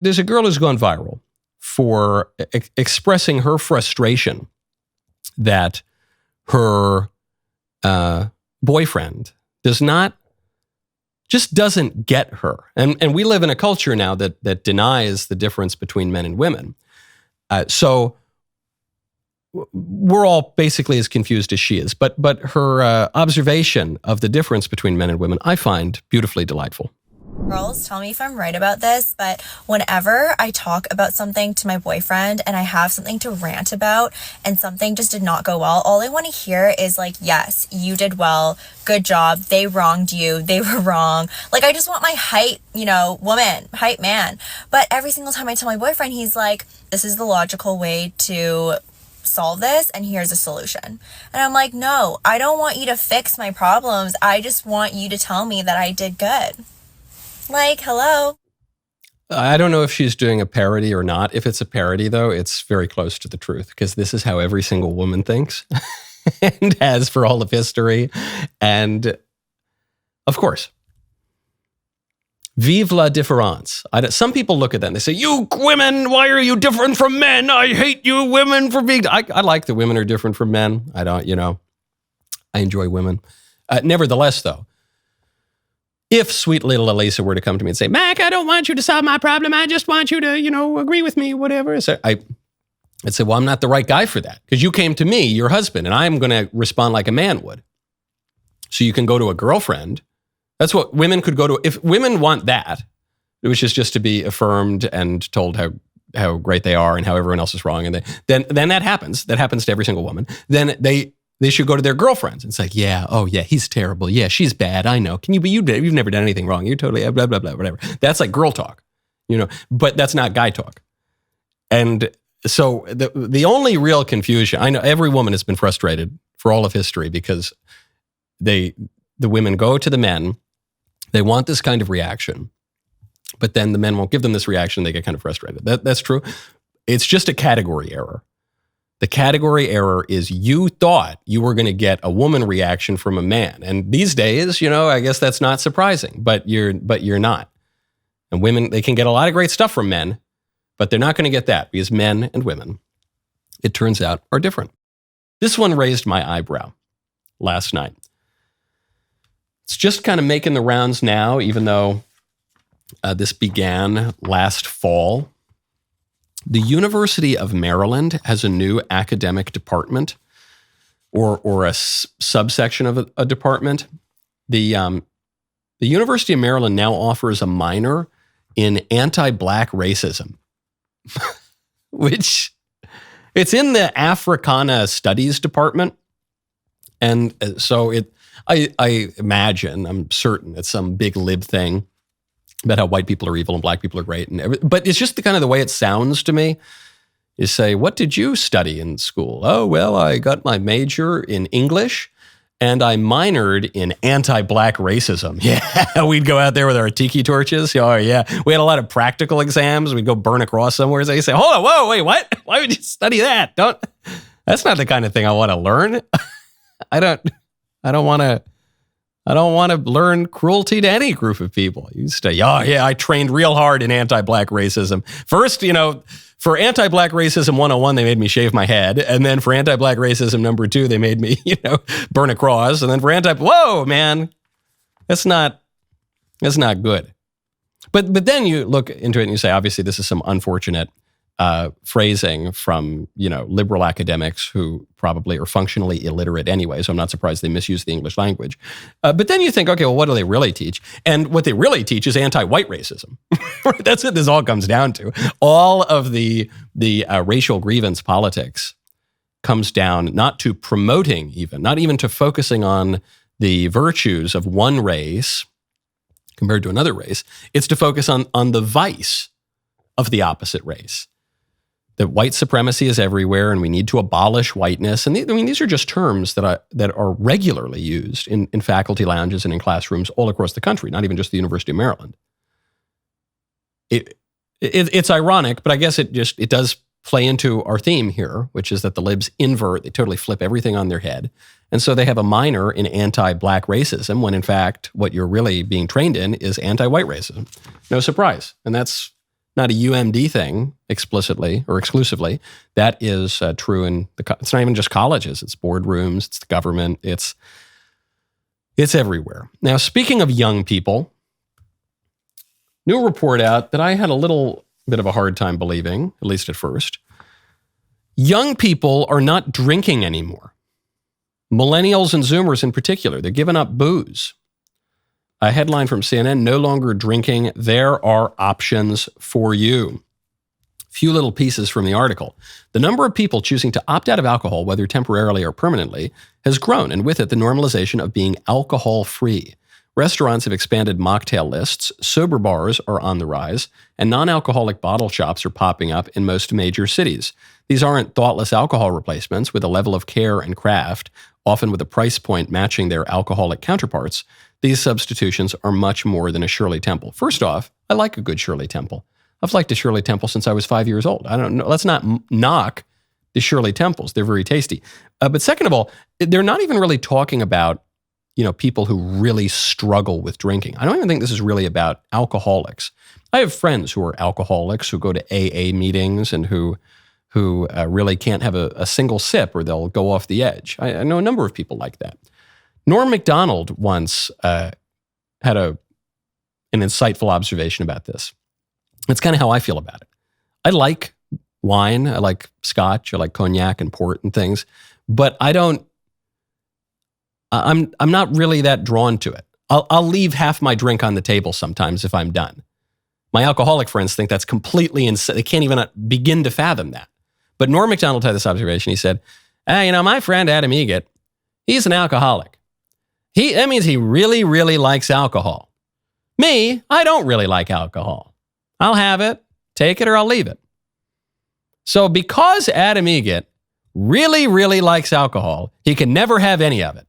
there's a girl who's gone viral for expressing her frustration that her boyfriend doesn't get her. And we live in a culture now that denies the difference between men and women. So we're all basically as confused as she is. But her observation of the difference between men and women, I find beautifully delightful. Girls, tell me if I'm right about this, but whenever I talk about something to my boyfriend and I have something to rant about and something just did not go well, all I want to hear is like, yes, you did well, good job, they wronged you, they were wrong. Like, I just want my hype, hype man. But every single time I tell my boyfriend, he's like, this is the logical way to solve this and here's a solution. And I'm like, no, I don't want you to fix my problems. I just want you to tell me that I did good. Like, hello. I don't know if she's doing a parody or not. If it's a parody, though, it's very close to the truth because this is how every single woman thinks and has for all of history. And of course, vive la différence. Some people look at that and they say, you women, why are you different from men? I hate you women for being... I like that women are different from men. I don't, I enjoy women. Nevertheless, though, if sweet little Elisa were to come to me and say, Mac, I don't want you to solve my problem. I just want you to, agree with me, whatever. So I'd say, well, I'm not the right guy for that because you came to me, your husband, and I'm going to respond like a man would. So you can go to a girlfriend. That's what women could go to. If women want that, which is just to be affirmed and told how great they are and how everyone else is wrong, and then that happens. That happens to every single woman. Then they should go to their girlfriends. It's like, yeah, oh yeah, he's terrible. Yeah, she's bad. I know. But you've never done anything wrong. You're totally blah, blah, blah, whatever. That's like girl talk, but that's not guy talk. And so the only real confusion, I know every woman has been frustrated for all of history because the women go to the men, they want this kind of reaction, but then the men won't give them this reaction. They get kind of frustrated. That's true. It's just a category error. The category error is you thought you were going to get a woman reaction from a man. And these days, I guess that's not surprising, but you're not. And women, they can get a lot of great stuff from men, but they're not going to get that because men and women, it turns out, are different. This one raised my eyebrow last night. It's just kind of making the rounds now, even though this began last fall. The University of Maryland has a new academic department or a subsection of a department. The University of Maryland now offers a minor in anti-Black racism, which it's in the Africana Studies department. And so I imagine, I'm certain it's some big lib thing about how white people are evil and black people are great. But it's just the way it sounds to me. You say, what did you study in school? Oh, well, I got my major in English and I minored in anti-Black racism. Yeah, we'd go out there with our tiki torches. Oh, yeah. We had a lot of practical exams. We'd go burn a cross somewhere. So you say, hold on, whoa, wait, what? Why would you study that? That's not the kind of thing I want to learn. I don't want to learn cruelty to any group of people. You say, oh yeah, I trained real hard in anti-Black racism. First, for anti-Black racism 101, they made me shave my head. And then for anti-Black racism number 2, they made me, burn a cross. And then for whoa, man, that's not good. But then you look into it and you say, obviously, this is some unfortunate phrasing from, liberal academics who probably are functionally illiterate anyway, so I'm not surprised they misuse the English language. But then you think, okay, well, what do they really teach? And what they really teach is anti-white racism. That's what this all comes down to. All of the racial grievance politics comes down not to promoting not even to focusing on the virtues of one race compared to another race. It's to focus on the vice of the opposite race. That white supremacy is everywhere and we need to abolish whiteness. And these are just terms that are regularly used in faculty lounges and in classrooms all across the country, not even just the University of Maryland. It's ironic, but I guess it does play into our theme here, which is that the libs invert, they totally flip everything on their head. And so they have a minor in anti-Black racism when in fact what you're really being trained in is anti-white racism. No surprise. And that's not a UMD thing explicitly or exclusively. That is true in it's not even just colleges. It's boardrooms. It's the government. It's everywhere. Now, speaking of young people, new report out that I had a little bit of a hard time believing, at least at first. Young people are not drinking anymore. Millennials and Zoomers in particular, they're giving up booze. A headline from CNN, no longer drinking, there are options for you. Few little pieces from the article. The number of people choosing to opt out of alcohol, whether temporarily or permanently, has grown, and with it the normalization of being alcohol-free. Restaurants have expanded mocktail lists, sober bars are on the rise, and non-alcoholic bottle shops are popping up in most major cities. These aren't thoughtless alcohol replacements with a level of care and craft, often with a price point matching their alcoholic counterparts. These substitutions are much more than a Shirley Temple. First off, I like a good Shirley Temple. I've liked a Shirley Temple since I was 5 years old. I don't know. Let's not knock the Shirley Temples. They're very tasty. But second of all, they're not even really talking about people who really struggle with drinking. I don't even think this is really about alcoholics. I have friends who are alcoholics who go to AA meetings and who really can't have a single sip or they'll go off the edge. I know a number of people like that. Norm Macdonald once had an insightful observation about this. It's kind of how I feel about it. I like wine. I like scotch. I like cognac and port and things, but I'm not really that drawn to it. I'll leave half my drink on the table sometimes if I'm done. My alcoholic friends think that's completely insane. They can't even begin to fathom that. But Norm Macdonald had this observation. He said, my friend Adam Egget, he's an alcoholic. That means he really, really likes alcohol. Me, I don't really like alcohol. I'll have it, take it, or I'll leave it. So because Adam Egget really, really likes alcohol, he can never have any of it.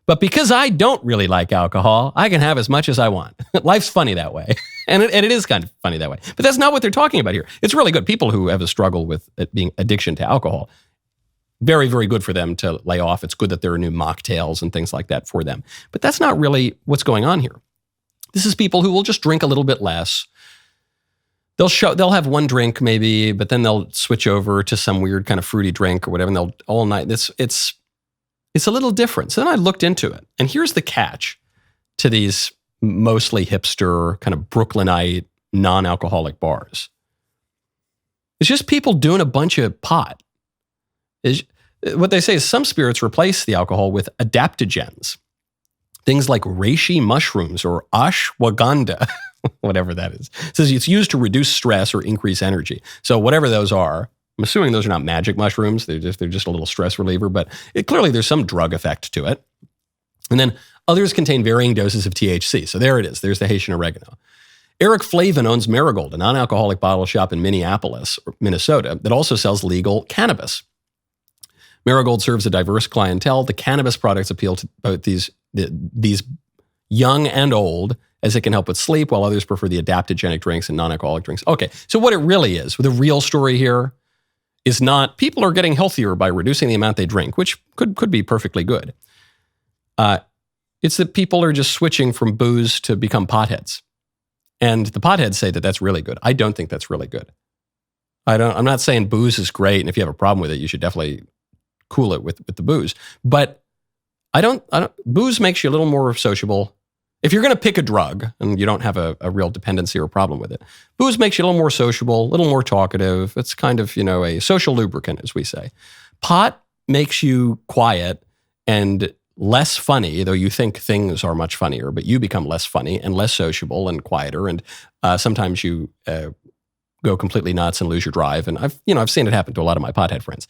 But because I don't really like alcohol, I can have as much as I want. Life's funny that way. And it is kind of funny that way. But that's not what they're talking about here. It's really good. People who have a struggle with it being addiction to alcohol, very, very good for them to lay off. It's good that there are new mocktails and things like that for them. But that's not really what's going on here. This is people who will just drink a little bit less. They'll have one drink maybe, but then they'll switch over to some weird kind of fruity drink or whatever, and they'll all night. It's a little different. So then I looked into it. And here's the catch to these mostly hipster, kind of Brooklynite, non-alcoholic bars. It's just people doing a bunch of pot. What they say is some spirits replace the alcohol with adaptogens. Things like reishi mushrooms or ashwagandha, whatever that is. It says it's used to reduce stress or increase energy. So whatever those are, I'm assuming those are not magic mushrooms. They're just a little stress reliever, but clearly there's some drug effect to it. And then others contain varying doses of THC. So there it is. There's the Haitian oregano. Eric Flavin owns Marigold, a non-alcoholic bottle shop in Minneapolis, Minnesota, that also sells legal cannabis. Marigold serves a diverse clientele. The cannabis products appeal to both these young and old, as it can help with sleep, while others prefer the adaptogenic drinks and non-alcoholic drinks. Okay, so what it really is, the real story here is not people are getting healthier by reducing the amount they drink, which could be perfectly good. It's that people are just switching from booze to become potheads. And the potheads say that that's really good. I don't think that's really good. I'm not saying booze is great, and if you have a problem with it, you should definitely cool it with the booze. But booze makes you a little more sociable. If you're going to pick a drug and you don't have a real dependency or problem with it, booze makes you a little more sociable, a little more talkative. It's kind of, a social lubricant, as we say. Pot makes you quiet and less funny, though you think things are much funnier, but you become less funny and less sociable and quieter. And sometimes you go completely nuts and lose your drive. And I've seen it happen to a lot of my pothead friends.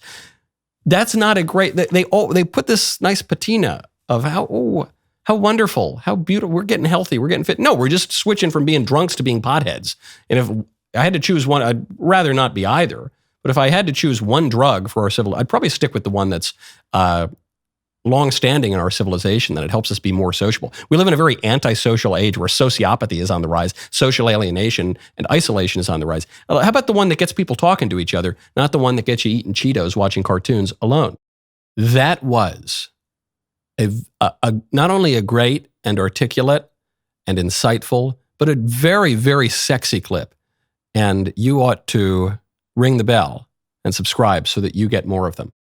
That's not a great. They put this nice patina of how wonderful, how beautiful. We're getting healthy. We're getting fit. No, we're just switching from being drunks to being potheads. And if I had to choose one, I'd rather not be either. But if I had to choose one drug for our I'd probably stick with the one that's long-standing in our civilization, that it helps us be more sociable. We live in a very antisocial age where sociopathy is on the rise, social alienation and isolation is on the rise. How about the one that gets people talking to each other, not the one that gets you eating Cheetos watching cartoons alone? That was not only a great and articulate and insightful, but a very, very sexy clip. and you ought to ring the bell and subscribe so that you get more of them.